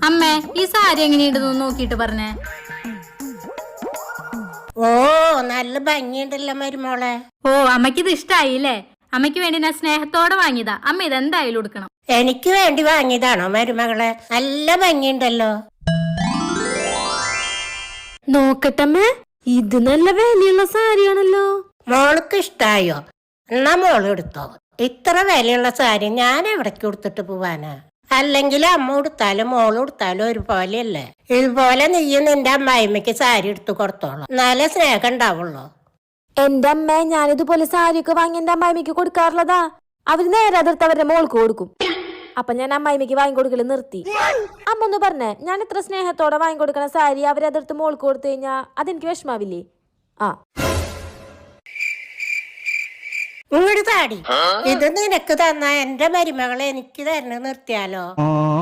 അമ്മേ, ഈ സാരി എങ്ങനെയുണ്ടെന്ന് നോക്കിട്ട് പറഞ്ഞേ. ഓ, നല്ല ഭംഗിയുണ്ടല്ലോ മരുമോളെ. ഓ, അമ്മയ്ക്ക് ഇത് ഇഷ്ടായില്ലേ? അമ്മയ്ക്ക് വേണ്ടി ഞാൻ സ്നേഹത്തോടെ വാങ്ങിയതാ. അമ്മ ഇതെന്തായാലും എടുക്കണം. എനിക്ക് വേണ്ടി വാങ്ങിയതാണോ മരുമകളെ? നല്ല ഭംഗിയുണ്ടല്ലോ. നോക്കട്ടമ്മേ, ഇത് നല്ല വിലയുള്ള സാരിയാണല്ലോ. മോൾക്ക് ഇഷ്ടായോ? എന്നാ മോള് എടുത്തോ. ഇത്ര വിലയുള്ള സാരി ഞാൻ എവിടേക്ക് കൊടുത്തിട്ട് പോവാനാ? അല്ലെങ്കിൽ അമ്മ കൊടുത്താലും മോള് കൊടുത്താലും ഒരുപോലെയല്ലേ? ഇതുപോലെ നീയും നിന്റെ അമ്മായിമ്മയ്ക്ക് സാരി എടുത്തു കൊടുത്തോളാം. നല്ല സ്നേഹം ഉണ്ടാവുള്ളൂ. എന്റെ അമ്മ, ഞാനിതുപോലെ സാരിയൊക്കെ വാങ്ങി എന്റെ അമ്മായിമ്മയ്ക്ക് കൊടുക്കാറുള്ളതാ. അവര് നേരെ അതിർത്ത് അവരുടെ മോൾക്ക് കൊടുക്കും. അപ്പൊ ഞാൻ അമ്മായിമ്മയ്ക്ക് വാങ്ങിക്കൊടുക്കല് നിർത്തി. അമ്മ ഒന്ന് പറഞ്ഞേ, ഞാൻ ഇത്ര സ്നേഹത്തോടെ വാങ്ങിക്കൊടുക്കണ സാരി അവരതിർത്ത് മോൾക്ക് കൊടുത്തു കഴിഞ്ഞാ അതെനിക്ക് വിഷമാവില്ലേ? ആ, ഇങ്ങോട്ട് താടി. ഇത് നിനക്ക് തന്ന എന്റെ മരുമകളെ എനിക്ക് തരണ നിർത്തിയാലോ?